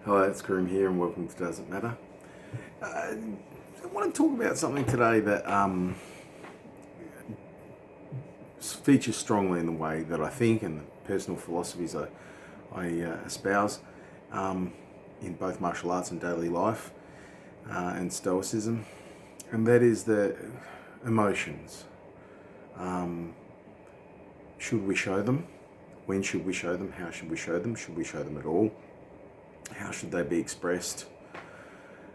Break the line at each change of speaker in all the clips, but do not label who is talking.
Hello, it's Karim here, and welcome to Doesn't Matter. I want to talk about something today that features strongly in the way that I think and the personal philosophies I espouse in both martial arts and daily life and stoicism, and that is the emotions. Should we show them? When should we show them? How should we show them? Should we show them at all? How should they be expressed?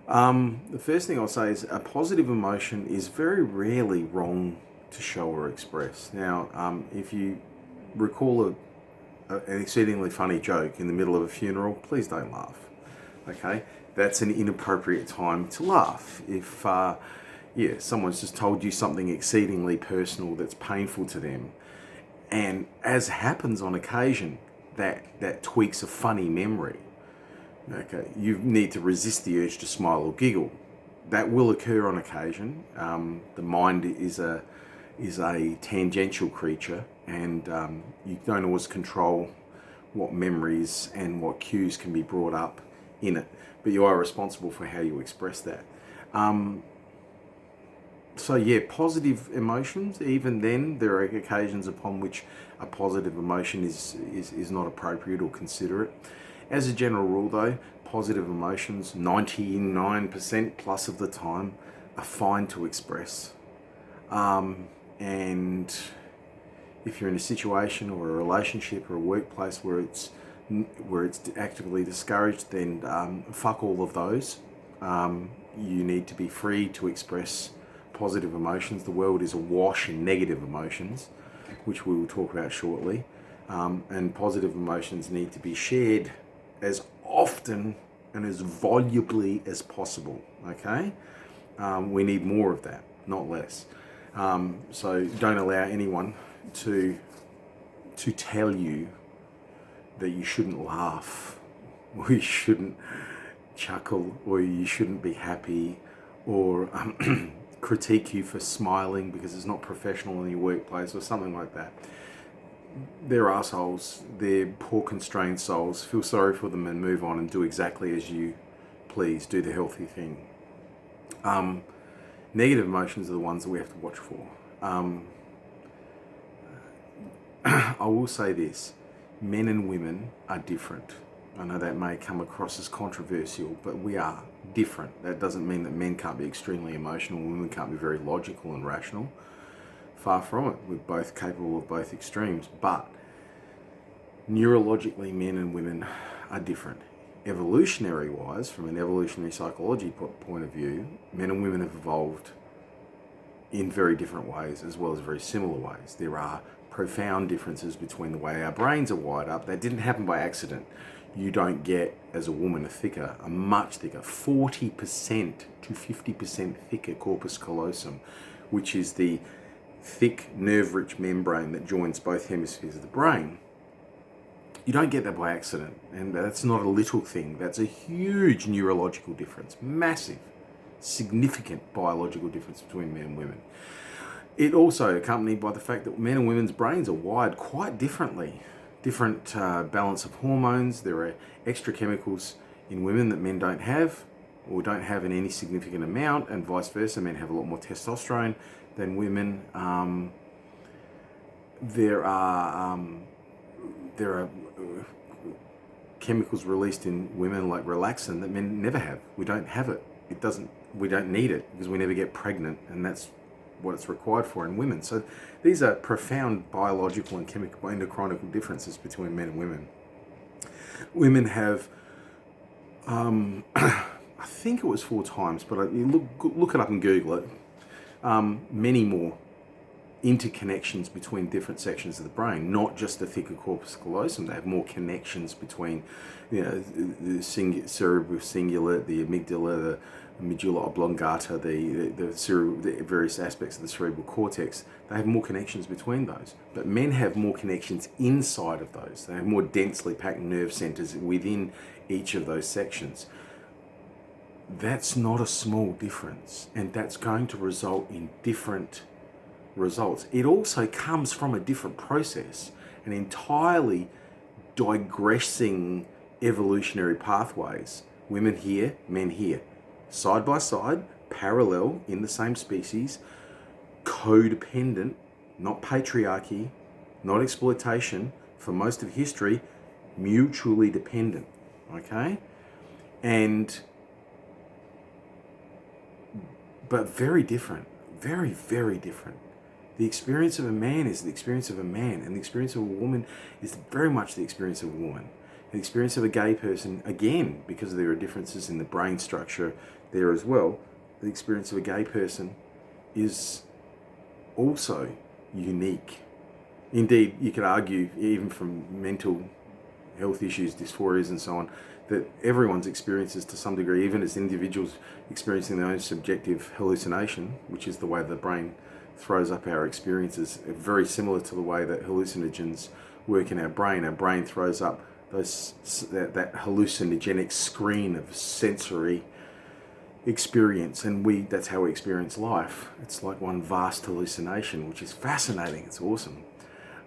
The first thing I'll say is a positive emotion is very rarely wrong to show or express. Now, if you recall an exceedingly funny joke in the middle of a funeral, please don't laugh. Okay, that's an inappropriate time to laugh. If someone's just told you something exceedingly personal that's painful to them, and as happens on occasion, that tweaks a funny memory. Okay, you need to resist the urge to smile or giggle. That will occur on occasion. The mind is a tangential creature, and you don't always control what memories and what cues can be brought up in it, but you are responsible for how you express that. Positive emotions, even then, there are occasions upon which a positive emotion is not appropriate or considerate. As a general rule, though, positive emotions, 99% plus of the time, are fine to express. And if you're in a situation or a relationship or a workplace where it's actively discouraged, then fuck all of those. You need to be free to express positive emotions. The world is awash in negative emotions, which we will talk about shortly. And positive emotions need to be shared as often and as volubly as possible. Okay, we need more of that, not less. So don't allow anyone to tell you that you shouldn't laugh, or you shouldn't chuckle, or you shouldn't be happy, or critique you for smiling because it's not professional in your workplace or something like that. They're assholes. They're poor constrained souls. Feel sorry for them and move on and do exactly as you please. Do the healthy thing. Negative emotions are the ones that we have to watch for. I will say this. Men and women are different. I know that may come across as controversial, but we are different. That doesn't mean that men can't be extremely emotional, women can't be very logical and rational. Far from it. We're both capable of both extremes, but neurologically, men and women are different. Evolutionary wise, from an evolutionary psychology point of view, men and women have evolved in very different ways as well as very similar ways. There are profound differences between the way our brains are wired up. That didn't happen by accident. You don't get, as a woman, a much thicker, 40% to 50% thicker corpus callosum, which is the thick, nerve-rich membrane that joins both hemispheres of the brain. You don't get that by accident, and that's not a little thing. That's a huge neurological difference, massive, significant biological difference between men and women. It also accompanied by the fact that men and women's brains are wired quite differently. Different balance of hormones. There are extra chemicals in women that men don't have, or don't have in any significant amount, and vice versa. Men have a lot more testosterone than women. There are chemicals released in women like relaxin that men never have. We don't have it. We don't need it because we never get pregnant, and that's what it's required for in women. So these are profound biological and chemical endocrinial differences between men and women. Women have, I think it was 4 times, but you look it up and Google it, many more interconnections between different sections of the brain, not just the thicker corpus callosum. They have more connections between, the cerebral cingulate, the amygdala, the medulla oblongata, the various aspects of the cerebral cortex. They have more connections between those. But men have more connections inside of those. They have more densely packed nerve centers within each of those sections. That's not a small difference, and that's going to result in different results. It also comes from a different process, an entirely digressing evolutionary pathways. Women here, men here. Side by side, parallel in the same species, codependent, not patriarchy, not exploitation, for most of history, mutually dependent, okay? But very different, very, very different. The experience of a man is the experience of a man, and the experience of a woman is very much the experience of a woman. The experience of a gay person, again, because there are differences in the brain structure there as well, the experience of a gay person is also unique. Indeed, you could argue, even from mental health issues, dysphorias and so on, that everyone's experiences to some degree, even as individuals experiencing their own subjective hallucination, which is the way the brain throws up our experiences, very similar to the way that hallucinogens work in our brain. Our brain throws up that hallucinogenic screen of sensory experience, and that's how we experience life. It's like one vast hallucination, which is fascinating. It's awesome.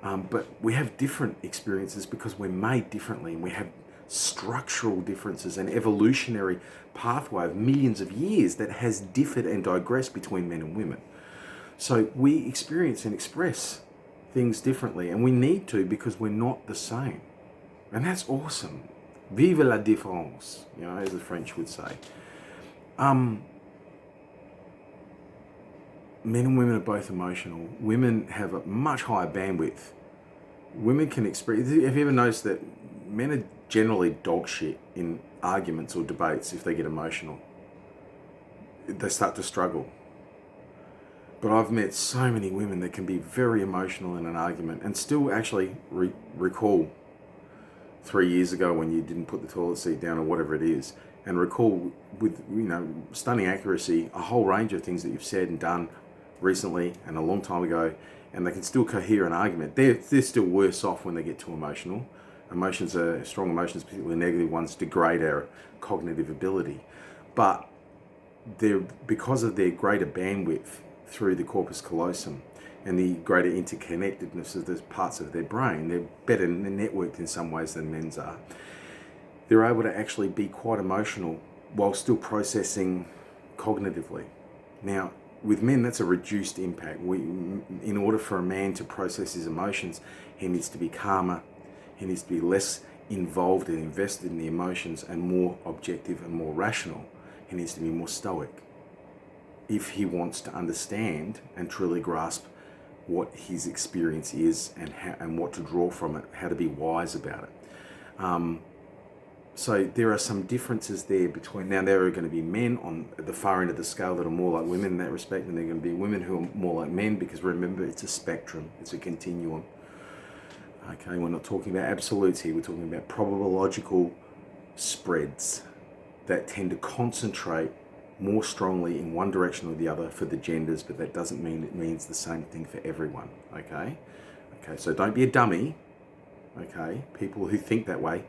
But we have different experiences because we're made differently, and we have structural differences and evolutionary pathway of millions of years that has differed and digressed between men and women. So we experience and express things differently, and we need to, because we're not the same. And that's awesome. Vive la différence, as the French would say. Men and women are both emotional. Women have a much higher bandwidth. Women can express... Have you ever noticed that men are generally dog shit in arguments or debates if they get emotional? They start to struggle. But I've met so many women that can be very emotional in an argument and still actually recall 3 years ago when you didn't put the toilet seat down or whatever it is, and recall with stunning accuracy a whole range of things that you've said and done recently and a long time ago, and they can still cohere an argument. They're still worse off when they get too emotional. Strong emotions, particularly negative ones, degrade our cognitive ability. But because of their greater bandwidth through the corpus callosum and the greater interconnectedness of the parts of their brain, they're better networked in some ways than men's are. They're able to actually be quite emotional while still processing cognitively. Now, with men, that's a reduced impact. In order for a man to process his emotions, he needs to be calmer, he needs to be less involved and invested in the emotions and more objective and more rational. He needs to be more stoic if he wants to understand and truly grasp what his experience is and what to draw from it, how to be wise about it. So there are some differences there between... Now, there are going to be men on the far end of the scale that are more like women in that respect, and there are going to be women who are more like men, because remember, it's a spectrum, it's a continuum. Okay, we're not talking about absolutes here, we're talking about probabilistical spreads that tend to concentrate more strongly in one direction or the other for the genders, but that doesn't mean it means the same thing for everyone, okay? Okay, so don't be a dummy, okay? People who think that way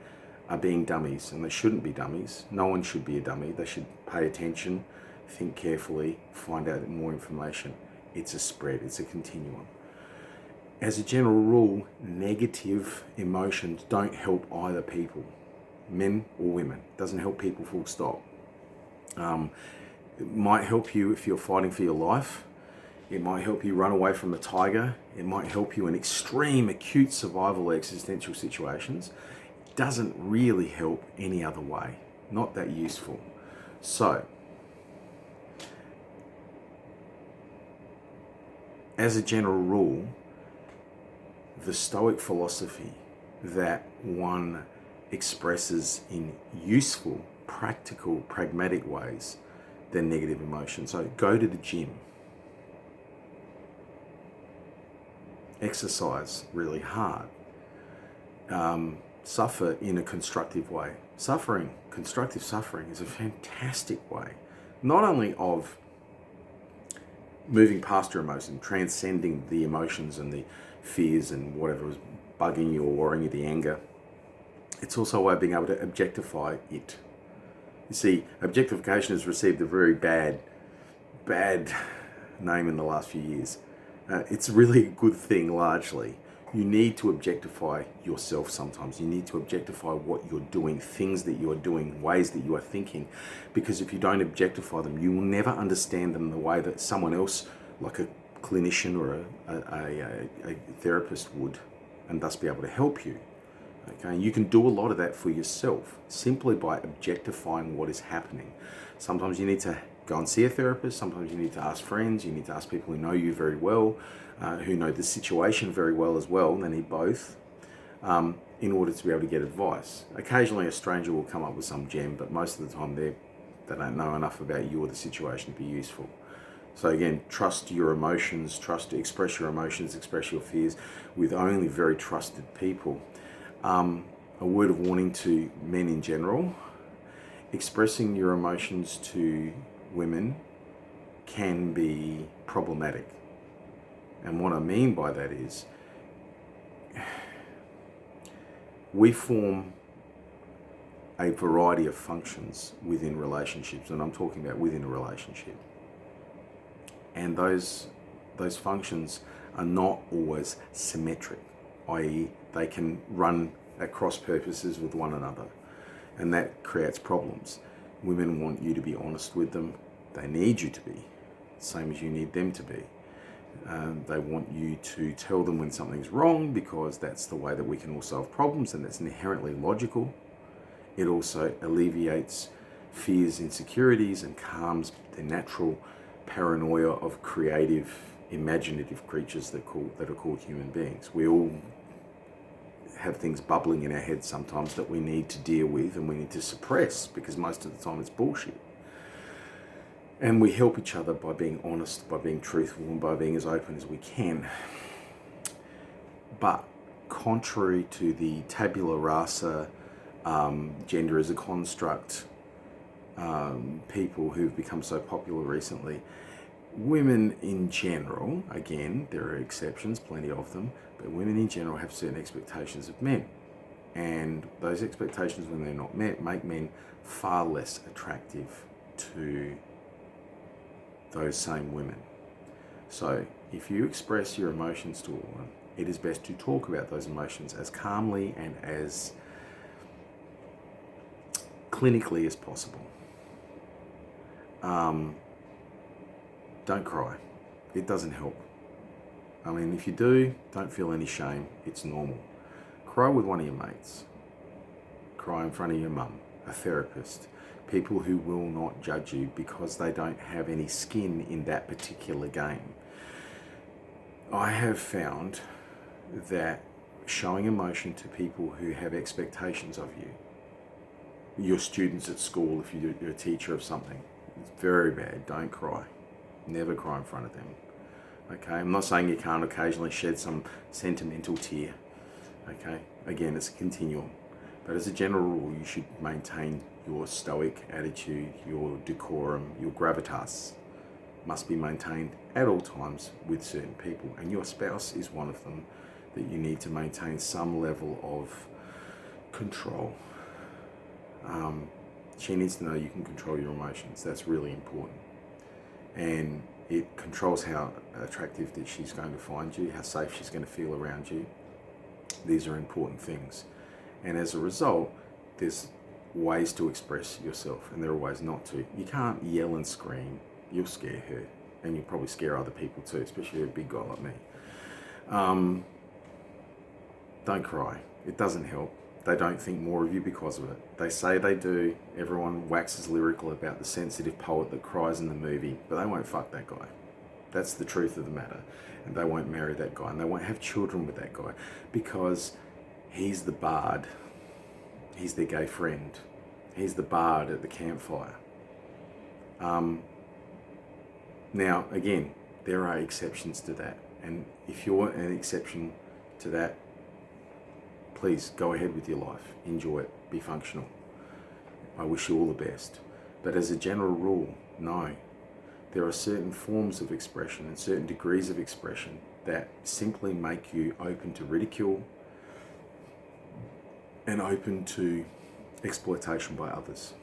are being dummies, and they shouldn't be dummies. No one should be a dummy. They should pay attention, think carefully, find out more information. It's a spread, it's a continuum. As a general rule, negative emotions don't help either people, men or women. It doesn't help people, full stop. It might help you if you're fighting for your life. It might help you run away from a tiger. It might help you in extreme, acute survival existential situations. It doesn't really help any other way. Not that useful. So, as a general rule, the Stoic philosophy that one expresses in useful, practical, pragmatic ways than negative emotions. So go to the gym. Exercise really hard. Suffer in a constructive way. Constructive suffering is a fantastic way, not only of moving past your emotion, transcending the emotions and the fears and whatever was bugging you or worrying you, the anger. It's also a way of being able to objectify it. You see, objectification has received a very bad name in the last few years. It's really a good thing, largely. You need to objectify yourself sometimes. You need to objectify what you're doing, things that you are doing, ways that you are thinking. Because if you don't objectify them, you will never understand them the way that someone else, like a clinician or a therapist would, and thus be able to help you. Okay, you can do a lot of that for yourself simply by objectifying what is happening. Sometimes you need to go and see a therapist. Sometimes you need to ask friends. You need to ask people who know you very well, who know the situation very well as well. They need both in order to be able to get advice. Occasionally a stranger will come up with some gem, but most of the time they don't know enough about you or the situation to be useful. So again, trust your emotions, express your emotions, express your fears with only very trusted people. A word of warning to men in general: expressing your emotions to women can be problematic. And what I mean by that is, we form a variety of functions within relationships, and I'm talking about within a relationship. And those functions are not always symmetric, i.e. they can run at cross purposes with one another, and that creates problems. Women want you to be honest with them. They need you to be, same as you need them to be. They want you to tell them when something's wrong, because that's the way that we can all solve problems, and that's inherently logical. It also alleviates fears, insecurities, and calms the natural paranoia of creative, imaginative creatures that are called human beings. We all have things bubbling in our heads sometimes that we need to deal with and we need to suppress, because most of the time it's bullshit. And we help each other by being honest, by being truthful, and by being as open as we can. But contrary to the tabula rasa, gender as a construct, people who've become so popular recently, women in general, again, there are exceptions, plenty of them, but women in general have certain expectations of men. And those expectations, when they're not met, make men far less attractive to those same women. So if you express your emotions to a woman, it is best to talk about those emotions as calmly and as clinically as possible. Don't cry. It doesn't help. I mean, if you do, don't feel any shame. It's normal. Cry with one of your mates. Cry in front of your mum, a therapist, people who will not judge you because they don't have any skin in that particular game. I have found that showing emotion to people who have expectations of you, your students at school, if you're a teacher of something, it's very bad. Don't cry. Never cry in front of them. Okay, I'm not saying you can't occasionally shed some sentimental tear. Okay, again, it's a continuum. But as a general rule, you should maintain your stoic attitude, your decorum, your gravitas must be maintained at all times with certain people. And your spouse is one of them that you need to maintain some level of control. She needs to know you can control your emotions. That's really important. And it controls how attractive that she's going to find you, how safe she's going to feel around you. These are important things. And as a result, there's ways to express yourself and there are ways not to. You can't yell and scream. You'll scare her. And you'll probably scare other people too, especially a big guy like me. Don't cry. It doesn't help. They don't think more of you because of it. They say they do. Everyone waxes lyrical about the sensitive poet that cries in the movie, but they won't fuck that guy. That's the truth of the matter. And they won't marry that guy, and they won't have children with that guy because he's the bard. He's their gay friend. He's the bard at the campfire. Now, again, there are exceptions to that. And if you're an exception to that, please go ahead with your life. Enjoy it. Be functional. I wish you all the best. But as a general rule, no. There are certain forms of expression and certain degrees of expression that simply make you open to ridicule and open to exploitation by others.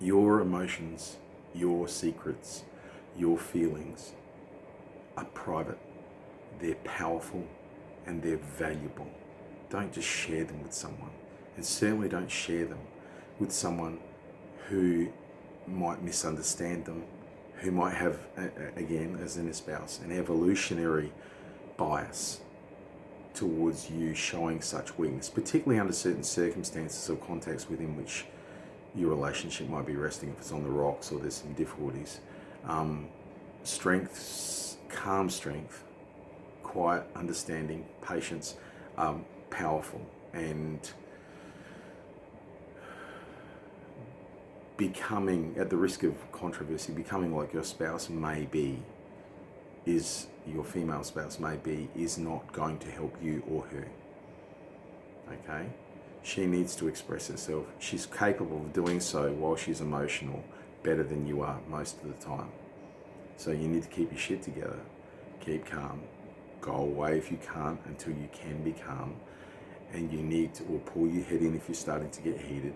Your emotions, your secrets, your feelings are private. They're powerful and they're valuable. Don't just share them with someone, and certainly don't share them with someone who might misunderstand them, who might have, again, as in a spouse, an evolutionary bias towards you showing such weakness, particularly under certain circumstances or contexts within which your relationship might be resting, if it's on the rocks or there's some difficulties. Strength, calm strength, quiet, understanding, patience, powerful, and becoming, at the risk of controversy, becoming like your spouse may be, is your female spouse may be, is not going to help you or her. Okay? She needs to express herself. She's capable of doing so while she's emotional better than you are most of the time. So you need to keep your shit together. Keep calm. Go away if you can't until you can be calm. And you need to, or pull your head in if you're starting to get heated,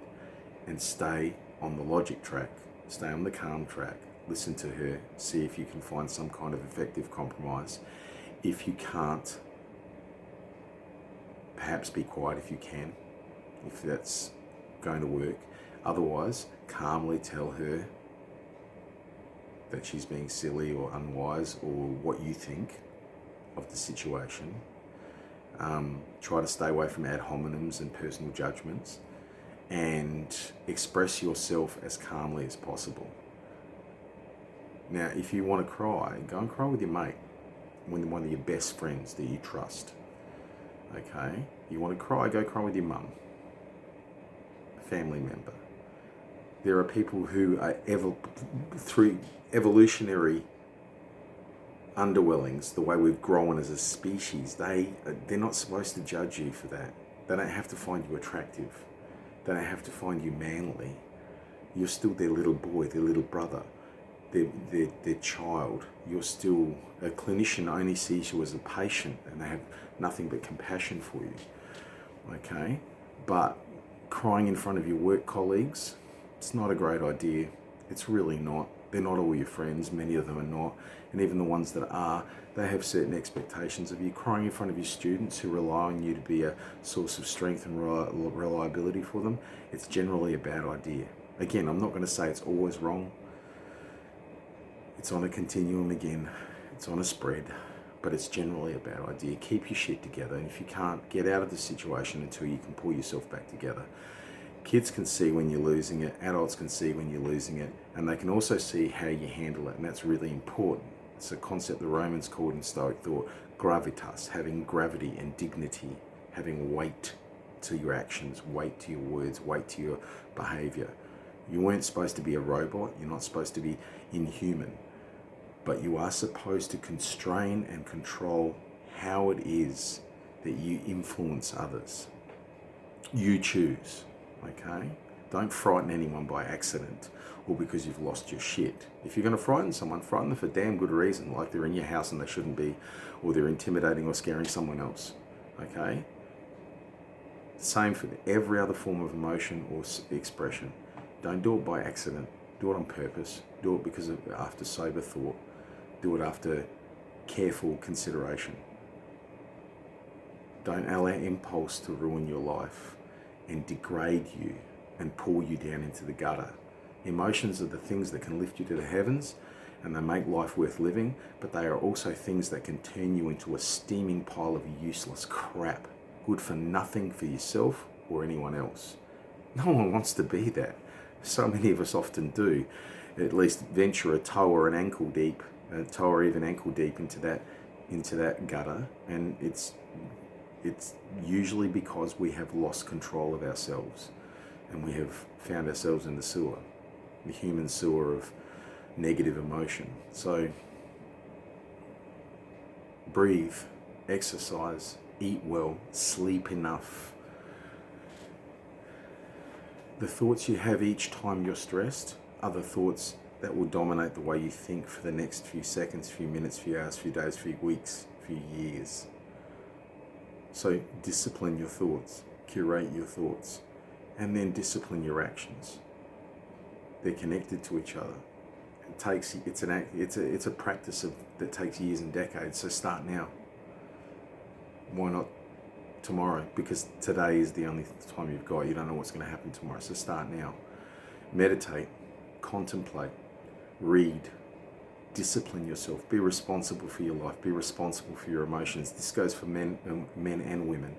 and stay on the logic track. Stay on the calm track. Listen to her. See if you can find some kind of effective compromise. If you can't, perhaps be quiet if you can, if that's going to work. Otherwise, calmly tell her that she's being silly or unwise, or what you think of the situation. Try to stay away from ad hominems and personal judgments, and express yourself as calmly as possible. Now, if you want to cry, go and cry with your mate, one of your best friends that you trust. Okay? You want to cry, go cry with your mum, a family member. There are people who are through evolutionary underwellings, the way we've grown as a species, they're not supposed to judge you for that. They don't have to find you attractive. They don't have to find you manly. You're still their little boy, their little brother, their child. You're still, a clinician only sees you as a patient, and they have nothing but compassion for you. Okay? But crying in front of your work colleagues, it's not a great idea. It's really not. They're not all your friends. Many of them are not. And even the ones that are, they have certain expectations of you. Crying in front of your students who rely on you to be a source of strength and reliability for them, it's generally a bad idea. Again, I'm not going to say it's always wrong. It's on a continuum again. It's on a spread. But it's generally a bad idea. Keep your shit together. And if you can't, get out of the situation until you can pull yourself back together. Kids can see when you're losing it. Adults can see when you're losing it. And they can also see how you handle it. And that's really important. It's a concept the Romans called in Stoic thought gravitas, having gravity and dignity, having weight to your actions, weight to your words, weight to your behavior. You weren't supposed to be a robot. You're not supposed to be inhuman. But you are supposed to constrain and control how it is that you influence others. You choose, okay? Don't frighten anyone by accident or because you've lost your shit. If you're going to frighten someone, frighten them for damn good reason, like they're in your house and they shouldn't be, or they're intimidating or scaring someone else, okay? Same for every other form of emotion or expression. Don't do it by accident. Do it on purpose. Do it because of after sober thought. Do it after careful consideration. Don't allow impulse to ruin your life and degrade you and pull you down into the gutter. Emotions are the things that can lift you to the heavens, and they make life worth living, but they are also things that can turn you into a steaming pile of useless crap, good for nothing for yourself or anyone else. No one wants to be that. So many of us often do, at least venture a toe or even ankle deep into that gutter, and it's usually because we have lost control of ourselves, and we have found ourselves in the sewer, the human sewer of negative emotion. So breathe, exercise, eat well, sleep enough. The thoughts you have each time you're stressed are the thoughts that will dominate the way you think for the next few seconds, few minutes, few hours, few days, few weeks, few years. So discipline your thoughts, curate your thoughts, and then discipline your actions. They're connected to each other. It's a practice that takes years and decades. So start now. Why not tomorrow? Because today is the only time you've got. You don't know what's going to happen tomorrow. So start now. Meditate, contemplate, read, discipline yourself. Be responsible for your life. Be responsible for your emotions. This goes for men and women.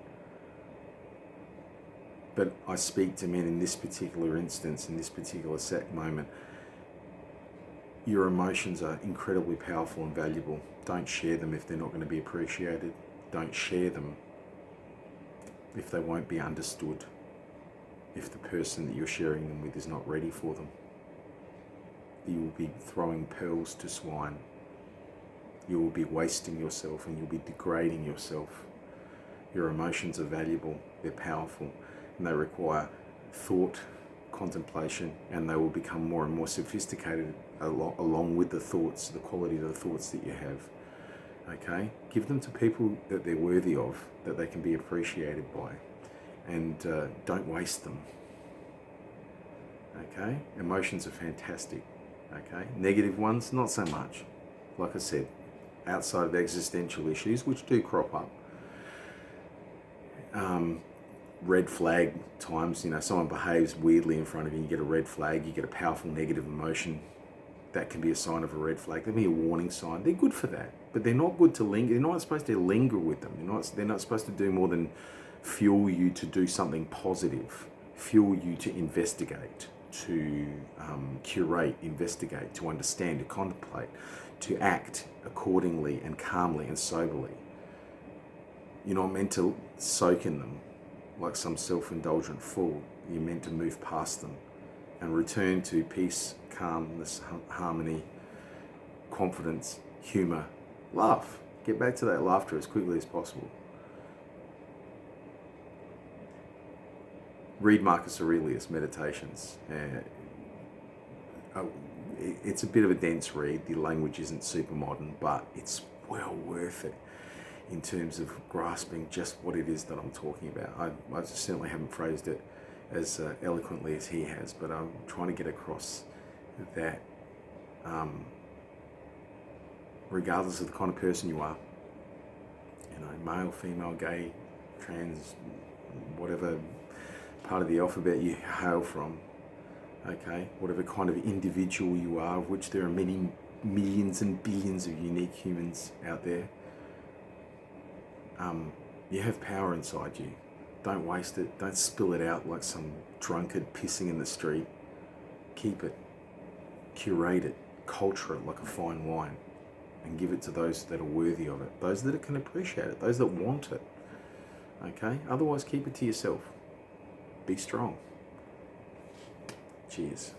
But I speak to men in this particular instance, in this particular moment. Your emotions are incredibly powerful and valuable. Don't share them if they're not going to be appreciated. Don't share them if they won't be understood. If the person that you're sharing them with is not ready for them. You will be throwing pearls to swine. You will be wasting yourself and you'll be degrading yourself. Your emotions are valuable, they're powerful, and they require thought, contemplation, and they will become more and more sophisticated along with the thoughts, the quality of the thoughts that you have. Okay? Give them to people that they're worthy of, that they can be appreciated by, and don't waste them. Okay? Emotions are fantastic. Okay? Negative ones, not so much. Like I said, outside of existential issues, which do crop up. Red flag times, someone behaves weirdly in front of you, you get a red flag, you get a powerful negative emotion. That can be a sign of a red flag. They can be a warning sign. They're good for that, but they're not good to linger. You're not supposed to linger with them. They're not supposed to do more than fuel you to do something positive, fuel you to investigate, to curate, investigate, to understand, to contemplate, to act accordingly and calmly and soberly. You're not meant to soak in them like some self-indulgent fool. You're meant to move past them and return to peace, calmness, harmony, confidence, humor, laugh. Get back to that laughter as quickly as possible. Read Marcus Aurelius' Meditations. It's a bit of a dense read. The language isn't super modern, but it's well worth it in terms of grasping just what it is that I'm talking about. I certainly haven't phrased it as eloquently as he has, but I'm trying to get across that regardless of the kind of person you are, male, female, gay, trans, whatever part of the alphabet you hail from, okay, whatever kind of individual you are, of which there are many millions and billions of unique humans out there, you have power inside you. Don't waste it. Don't spill it out like some drunkard pissing in the street. Keep it. Curate it. Culture it like a fine wine. And give it to those that are worthy of it. Those that can appreciate it. Those that want it. Okay? Otherwise, keep it to yourself. Be strong. Cheers.